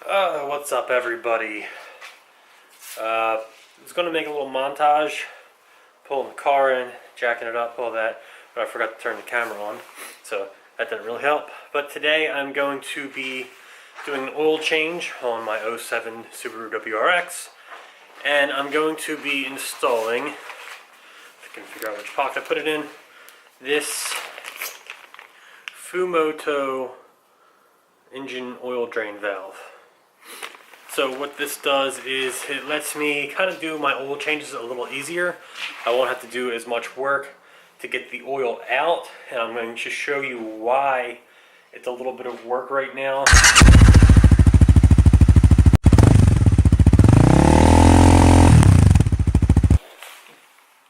What's up, everybody? I was going to make a little montage, pulling the car in, jacking it up, all that, but I forgot to turn the camera on, so that didn't really help. But today I'm going to be doing an oil change on my '07 Subaru WRX, and I'm going to be installing, if I can figure out which pocket I put it in, this Fumoto engine oil drain valve. So what this does is it lets me kind of do my oil changes a little easier. I won't have to do as much work to get the oil out, and I'm going to show you why it's a little bit of work right now.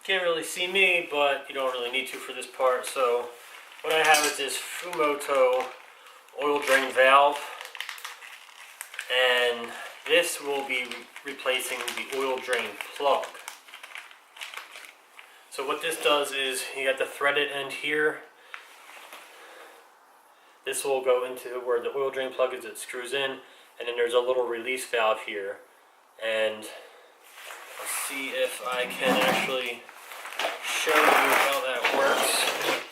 Can't really see me, but you don't really need to for this part. So what I have is this Fumoto oil drain valve, and this will be replacing the oil drain plug. So what this does is you got the threaded end here. This will go into where the oil drain plug is. It screws in, and then there's a little release valve here. And let's see if I can actually show you how that works.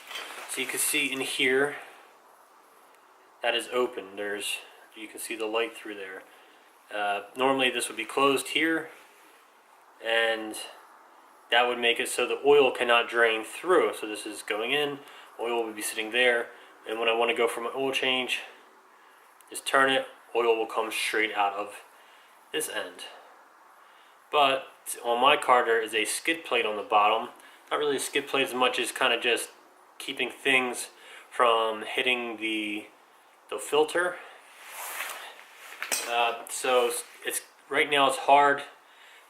So you can see in here that is open. You can see the light through there. Normally this would be closed here, and that would make it so the oil cannot drain through. So this is going in, oil would be sitting there, and when I want to go for my oil change, just turn it, oil will come straight out of this end. But on my car there is a skid plate on the bottom. Not really a skid plate as much as kind of just keeping things from hitting the filter. So right now it's hard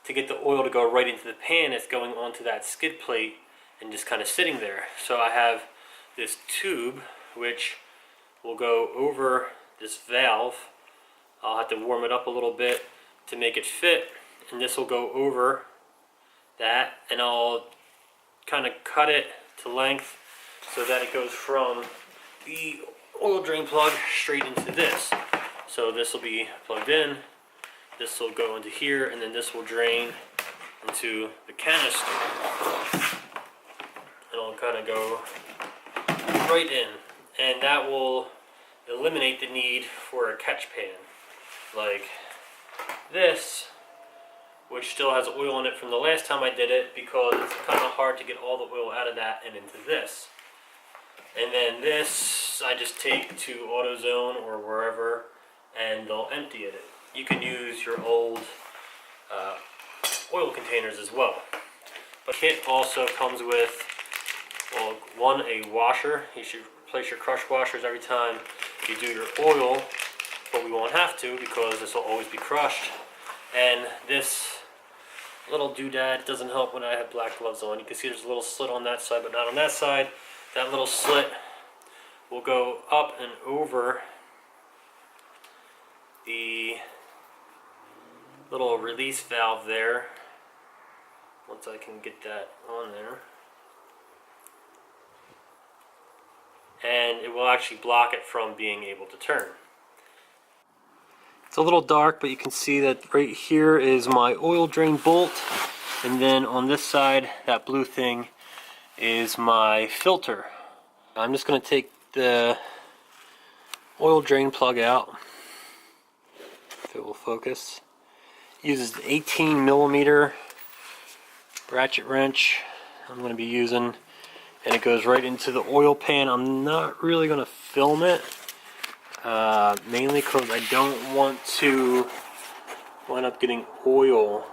to get the oil to go right into the pan. It's going onto that skid plate and just kind of sitting there. So I have this tube which will go over this valve. I'll have to warm it up a little bit to make it fit, and this will go over that, and I'll kind of cut it to length so that it goes from the oil drain plug straight into this. So this will be plugged in, this will go into here, and then this will drain into the canister. And it'll kind of go right in, and that will eliminate the need for a catch pan like this, which still has oil in it from the last time I did it, because it's kind of hard to get all the oil out of that and into this. And then this I just take to AutoZone or wherever, and they'll empty it. You can use your old oil containers as well. But the kit also comes with, well, one, a washer. You should replace your crush washers every time you do your oil, but we won't have to because this will always be crushed. And this little doodad doesn't help when I have black gloves on. You can see there's a little slit on that side, but not on that side. That little slit will go up and over the little release valve there, once I can get that on there, and it will actually block it from being able to turn. It's a little dark, but you can see that right here is my oil drain bolt, and then on this side, that blue thing is my filter. I'm just going to take the oil drain plug out, if it will focus. It uses the 18mm ratchet wrench I'm going to be using, and it goes right into the oil pan. I'm not really going to film it, mainly because I don't want to wind up getting oil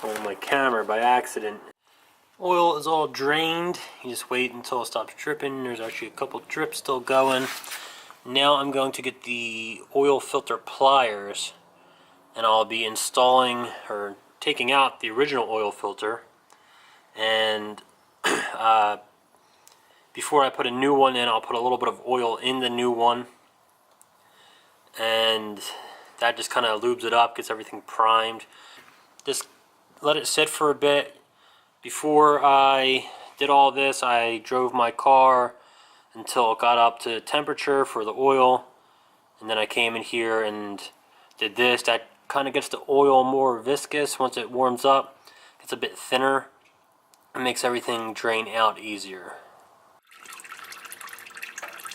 on my camera by accident. Oil is all drained. You just wait until it stops dripping. There's actually a couple drips still going. Now I'm going to get the oil filter pliers, and I'll be installing or taking out the original oil filter, and before I put a new one in, I'll put a little bit of oil in the new one, and that just kind of lubes it up, gets everything primed. Just let it sit for a bit. Before I did all this, I drove my car until it got up to temperature for the oil, and then I came in here and did this. That kind of gets the oil more viscous. Once it warms up, it's a bit thinner. It makes everything drain out easier.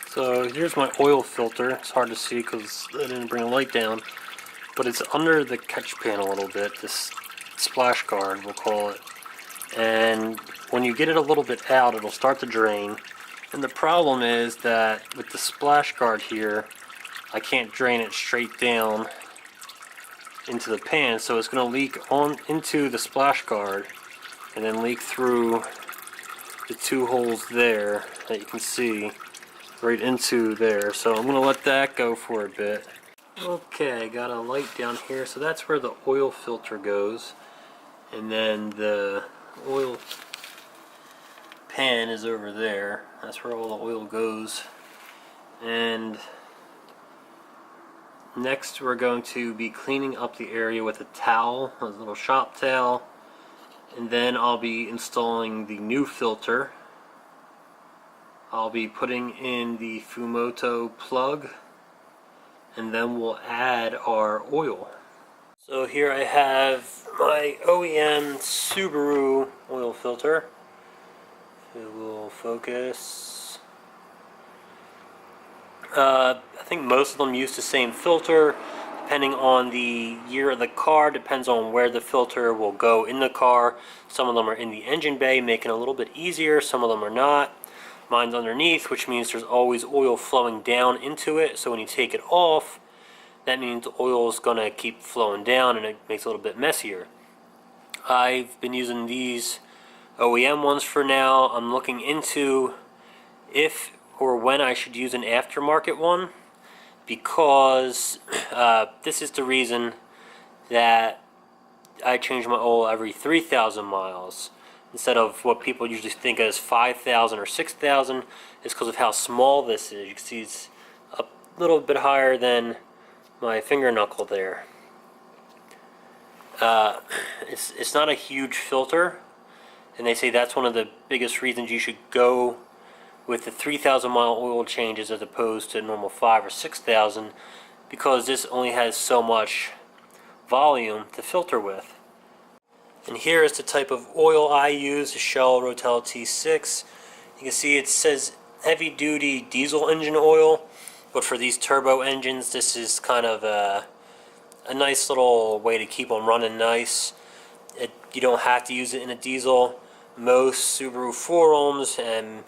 So here's my oil filter. It's hard to see because I didn't bring a light down, but it's under the catch pan a little bit, this splash guard we'll call it. And when you get it a little bit out, it'll start to drain. And the problem is that with the splash guard here, I can't drain it straight down into the pan, so it's going to leak on into the splash guard and then leak through the two holes there that you can see right into there. So I'm going to let that go for a bit. Okay, got a light down here, so that's where the oil filter goes, and then the oil pan is over there. That's where all the oil goes. And next we're going to be cleaning up the area with a towel, a little shop towel, and then I'll be installing the new filter. I'll be putting in the Fumoto plug, and then we'll add our oil. So here I have my OEM Subaru oil filter. It will focus. I think most of them use the same filter. Depending on the year of the car, depends on where the filter will go in the car. Some of them are in the engine bay, making it a little bit easier. Some of them are not. Mine's underneath, which means there's always oil flowing down into it. So when you take it off, that means the oil is going to keep flowing down, and it makes it a little bit messier. I've been using these OEM ones for now. I'm looking into if or when I should use an aftermarket one, because this is the reason that I change my oil every 3,000 miles instead of what people usually think as 5,000 or 6,000. It's because of how small this is. You can see it's a little bit higher than my finger knuckle there. It's not a huge filter, and they say that's one of the biggest reasons you should go with the 3,000 mile oil changes as opposed to normal 5 or 6,000, because this only has so much volume to filter with. And here is the type of oil I use, the Shell Rotel T6. You can see it says heavy duty diesel engine oil, but for these turbo engines this is kind of a nice little way to keep them running nice. You don't have to use it in a diesel. Most Subaru forums and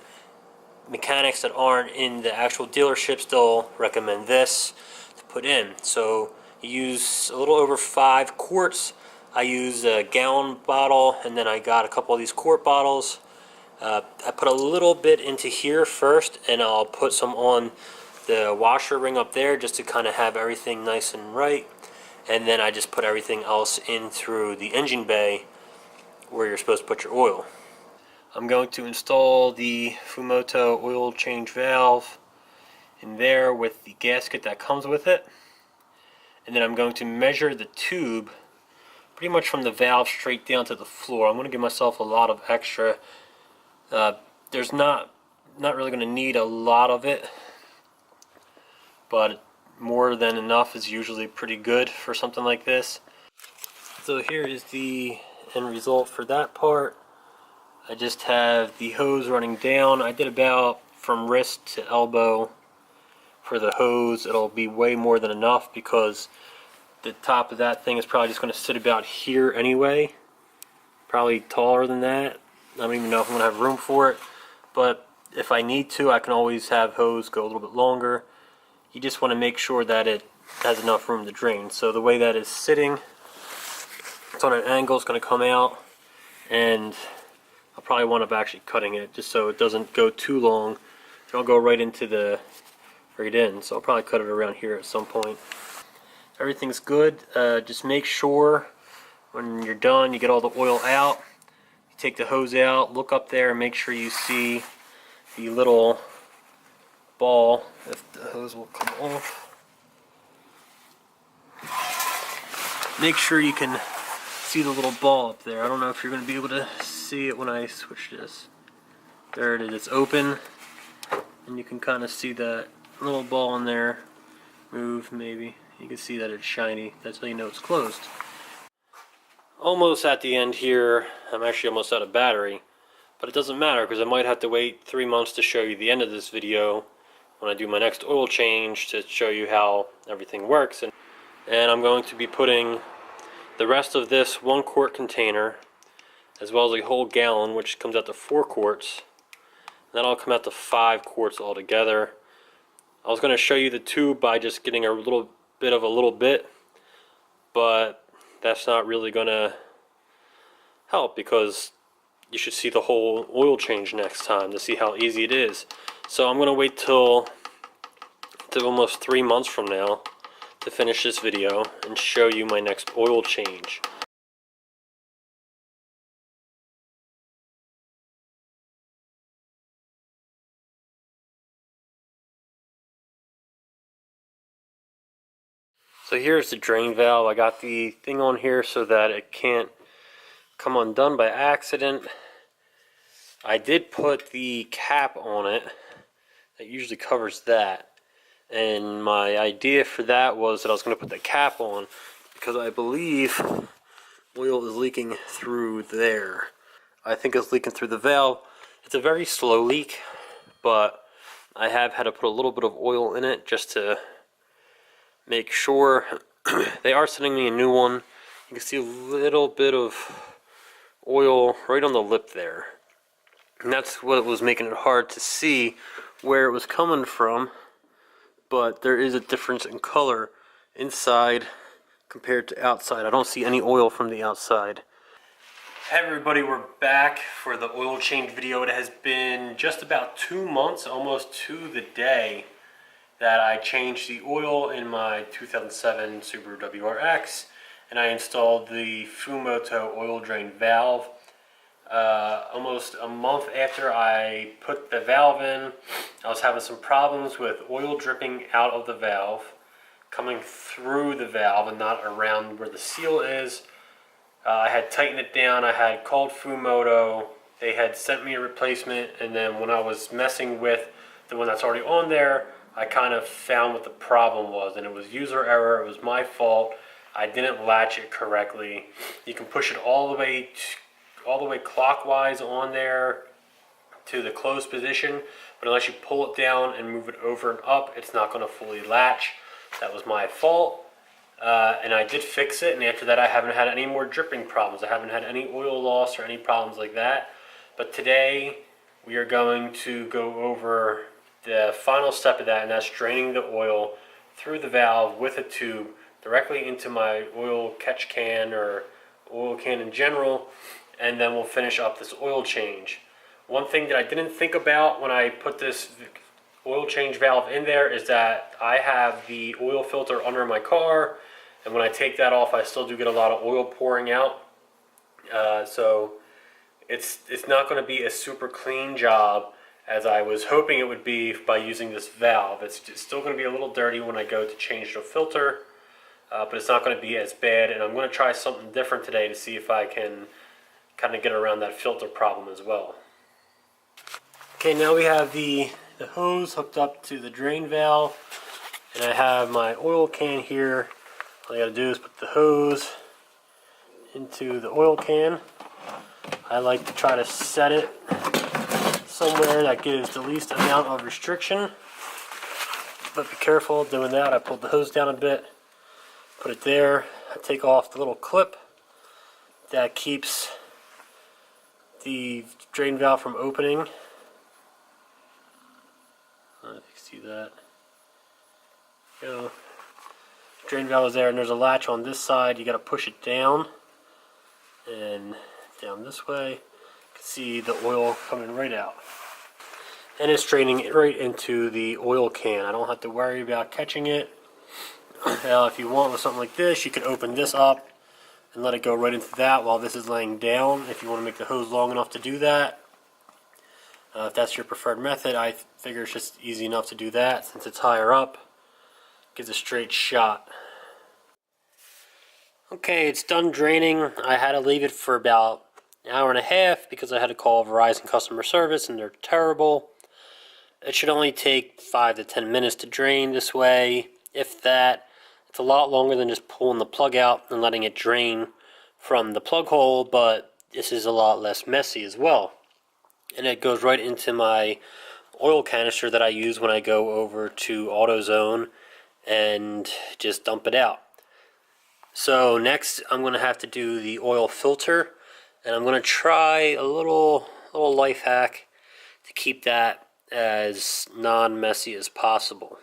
mechanics that aren't in the actual dealership still recommend this to put in. So you use a little over 5 quarts. I use a gallon bottle, and then I got a couple of these quart bottles. I put a little bit into here first, and I'll put some on the washer ring up there just to kind of have everything nice and right. And then I just put everything else in through the engine bay where you're supposed to put your oil. I'm going to install the Fumoto oil change valve in there with the gasket that comes with it. And then I'm going to measure the tube pretty much from the valve straight down to the floor. I'm going to give myself a lot of extra. There's not really going to need a lot of it, but more than enough is usually pretty good for something like this. So here is the end result for that part. I just have the hose running down. I did about from wrist to elbow for the hose. It'll be way more than enough because the top of that thing is probably just going to sit about here anyway. Probably taller than that. I don't even know if I'm going to have room for it. But if I need to, I can always have hose go a little bit longer. You just want to make sure that it has enough room to drain. So the way that is sitting, it's on an angle, it's going to come out, and I'll probably wind up actually cutting it just so it doesn't go too long. It'll go right into the right in, so I'll probably cut it around here at some point. Everything's good. Just make sure when you're done you get all the oil out. You take the hose out, look up there and make sure you see the little ball, if the hose will come off. Make sure you can see the little ball up there. I don't know if you're going to be able to see it when I switch this. There it is. It's open, and you can kind of see that little ball in there. move maybe. You can see that it's shiny. That's how you know it's closed. Almost at the end here. I'm actually almost out of battery. But it doesn't matter because I might have to wait 3 months to show you the end of this video when I do my next oil change to show you how everything works. And I'm going to be putting the rest of this 1 quart container as well as a whole gallon, which comes out to 4 quarts. That'll come out to 5 quarts altogether. I was going to show you the tube by just getting a little bit, but that's not really going to help because you should see the whole oil change next time to see how easy it is. So I'm going to wait till almost 3 months from now to finish this video and show you my next oil change. So here's the drain valve. I got the thing on here so that it can't come undone by accident. I did put the cap on it that usually covers that, and my idea for that was that I was going to put the cap on because I believe oil is leaking through there. I think it's leaking through the valve. It's a very slow leak, but I have had to put a little bit of oil in it just to make sure. They are sending me a new one. You can see a little bit of oil right on the lip there, and that's what was making it hard to see where it was coming from. But there is a difference in color inside compared to outside. I don't see any oil from the outside. Hey everybody, we're back for the oil change video. It has been just about 2 months, almost to the day, that I changed the oil in my 2007 Subaru WRX, and I installed the Fumoto oil drain valve. Almost a month after I put the valve in, I was having some problems with oil dripping out of the valve, coming through the valve and not around where the seal is. I had tightened it down. I had called Fumoto. They had sent me a replacement, and then when I was messing with the one that's already on there, I kind of found what the problem was, and it was user error. It was my fault. I didn't latch it correctly. You can push it all the way clockwise on there to the closed position, but unless you pull it down and move it over and up, it's not going to fully latch. That was my fault, and I did fix it, and after that I haven't had any more dripping problems. I haven't had any oil loss or any problems like that. But today we are going to go over the final step of that, and that's draining the oil through the valve with a tube directly into my oil catch can or oil can in general, and then we'll finish up this oil change. One thing that I didn't think about when I put this oil change valve in there is that I have the oil filter under my car, and when I take that off I still do get a lot of oil pouring out. So it's not going to be a super clean job as I was hoping it would be by using this valve. It's still going to be a little dirty when I go to change the filter, but it's not going to be as bad, and I'm going to try something different today to see if I can kind of get around that filter problem as well. Okay, now we have the hose hooked up to the drain valve, and I have my oil can here. All I got to do is put the hose into the oil can. I like to try to set it somewhere that gives the least amount of restriction, but be careful doing that. I pulled the hose down a bit, put it there. I take off the little clip that keeps the drain valve from opening. I don't know if you can see that. You know, drain valve is there, and there's a latch on this side. You got to push it down and down this way. You can see the oil coming right out, and it's draining it right into the oil can. I don't have to worry about catching it. If you want with something like this, you can open this up and let it go right into that while this is laying down, if you want to make the hose long enough to do that. If that's your preferred method, I figure it's just easy enough to do that since it's higher up. Gives a straight shot. Okay, it's done draining. I had to leave it for about an hour and a half because I had to call Verizon customer service, and they're terrible. It should only take 5 to 10 minutes to drain this way. if that. It's a lot longer than just pulling the plug out and letting it drain from the plug hole, but this is a lot less messy as well. And it goes right into my oil canister that I use when I go over to AutoZone and just dump it out. So next I'm going to have to do the oil filter, and I'm going to try a little life hack to keep that as non-messy as possible.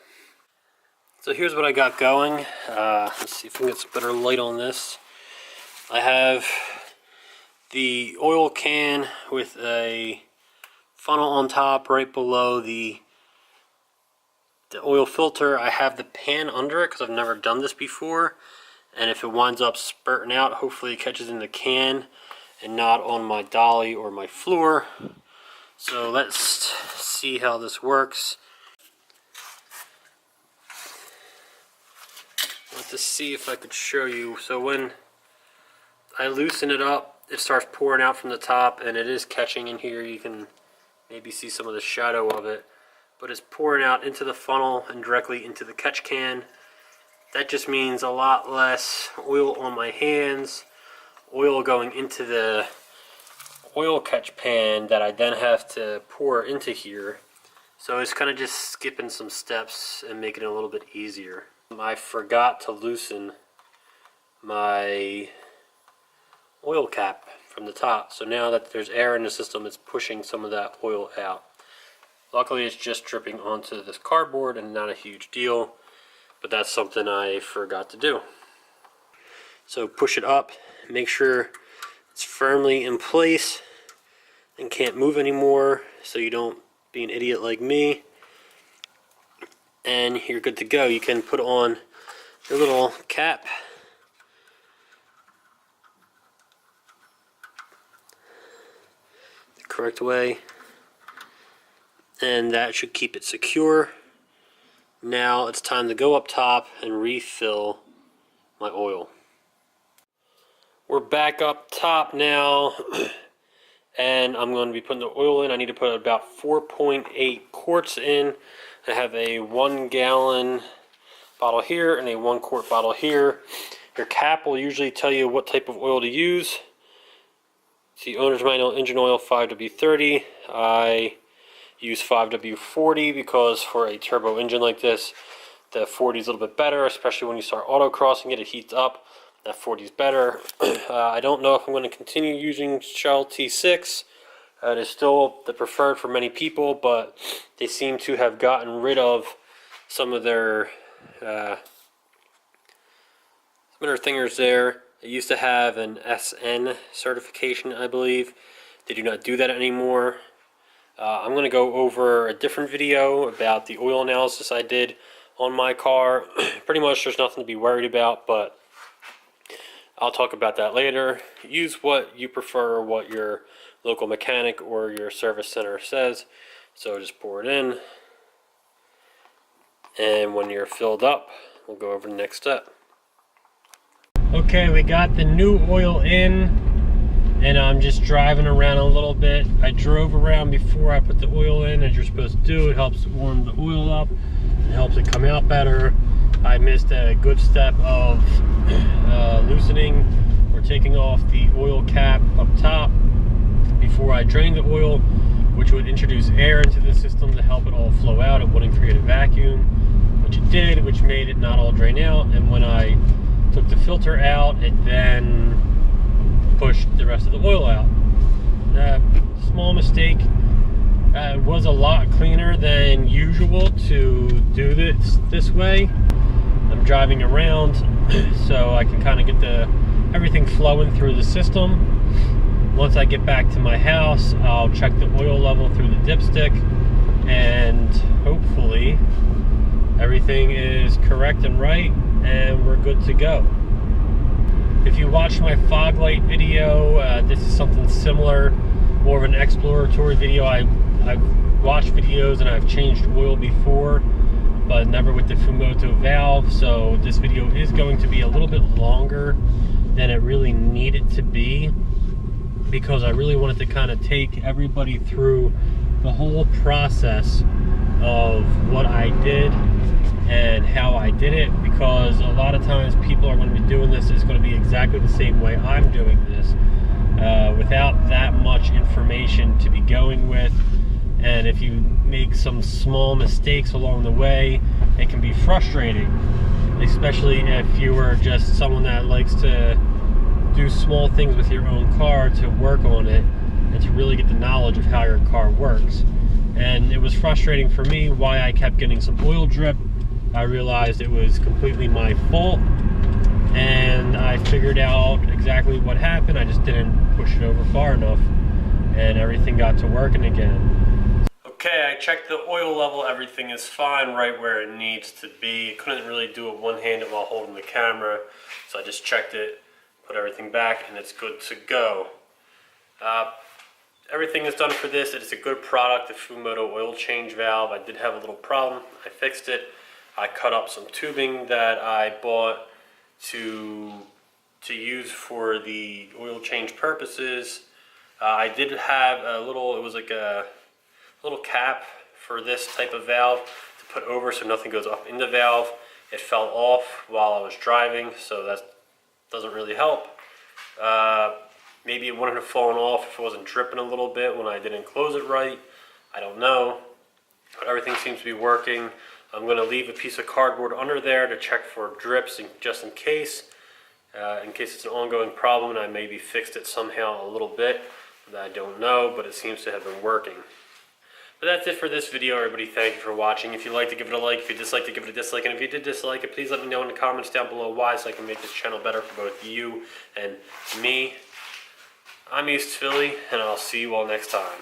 So here's what I got going. Let's see if we can get some better light on this. I have the oil can with a funnel on top right below the oil filter. I have the pan under it because I've never done this before, and if it winds up spurting out, hopefully it catches in the can and not on my dolly or my floor. So let's see how this works. Let's see if I could show you. So when I loosen it up, it starts pouring out from the top, and it is catching in here. You can maybe see some of the shadow of it, but it's pouring out into the funnel and directly into the catch can. That just means a lot less oil on my hands, oil going into the oil catch pan that I then have to pour into here. So it's kind of just skipping some steps and making it a little bit easier. I forgot to loosen my oil cap from the top, so now that there's air in the system, it's pushing some of that oil out. Luckily it's just dripping onto this cardboard and not a huge deal, but that's something I forgot to do. So push it up, make sure it's firmly in place and can't move anymore, so you don't be an idiot like me, and you're good to go. You can put on your little cap the correct way, and that should keep it secure. Now it's time to go up top and refill my oil. We're back up top now, and I'm going to be putting the oil in. I need to put about 4.8 quarts in. I have a 1 gallon bottle here and a 1 quart bottle here. Your cap will usually tell you what type of oil to use. See, owner's manual engine oil 5W30. I use 5W40 because for a turbo engine like this, the 40 is a little bit better, especially when you start autocrossing it heats up. That 40 is better. I don't know if I'm going to continue using Shell T6. It is still the preferred for many people, but they seem to have gotten rid of some of their thingers there. They used to have an SN certification, I believe. They do not do that anymore. I'm going to go over a different video about the oil analysis I did on my car. Pretty much there's nothing to be worried about, but I'll talk about that later. Use what you prefer, what your local mechanic or your service center says. So just pour it in, and when you're filled up, we'll go over the next step. Okay, we got the new oil in, and I'm just driving around a little bit. I drove around before I put the oil in, as you're supposed to do. It helps warm the oil up, it helps it come out better. I missed a good step of loosening or taking off the oil cap up top before I drained the oil, which would introduce air into the system to help it all flow out. It wouldn't create a vacuum, which it did, which made it not all drain out. And when I took the filter out, it then pushed the rest of the oil out. Small mistake. It was a lot cleaner than usual to do this way. I'm driving around so I can kind of get everything flowing through the system. Once I get back to my house, I'll check the oil level through the dipstick, and hopefully everything is correct and right, and we're good to go. If you watched my fog light video, this is something similar, more of an exploratory video. I've watched videos and I've changed oil before, but never with the Fumoto valve, so this video is going to be a little bit longer than it really needed to be, because I really wanted to kind of take everybody through the whole process of what I did and how I did it, because a lot of times people are going to be doing this is going to be exactly the same way I'm doing this, without that much information to be going with. And if you make some small mistakes along the way, it can be frustrating, especially if you were just someone that likes to do small things with your own car to work on it and to really get the knowledge of how your car works. And it was frustrating for me why I kept getting some oil drip. I realized it was completely my fault, and I figured out exactly what happened. I just didn't push it over far enough, and everything got to working again. Okay, I checked the oil level. Everything is fine, right where it needs to be. I couldn't really do it one-handed while holding the camera, so I just checked it, put everything back, and it's good to go. Everything is done for this. It is a good product, the Fumoto oil change valve. I did have a little problem. I fixed it. I cut up some tubing that I bought to use for the oil change purposes. I did have a little, it was like a little cap for this type of valve to put over so nothing goes up in the valve. It fell off while I was driving, so that doesn't really help. Maybe it wouldn't have fallen off if it wasn't dripping a little bit when I didn't close it right. I don't know, but everything seems to be working. I'm going to leave a piece of cardboard under there to check for drips, just in case it's an ongoing problem and I maybe fixed it somehow a little bit. I don't know, but it seems to have been working. But that's it for this video, everybody. Thank you for watching. If you like to give it a like, if you dislike to give it a dislike, and if you did dislike it, please let me know in the comments down below why, so I can make this channel better for both you and me. I'm East Philly, and I'll see you all next time.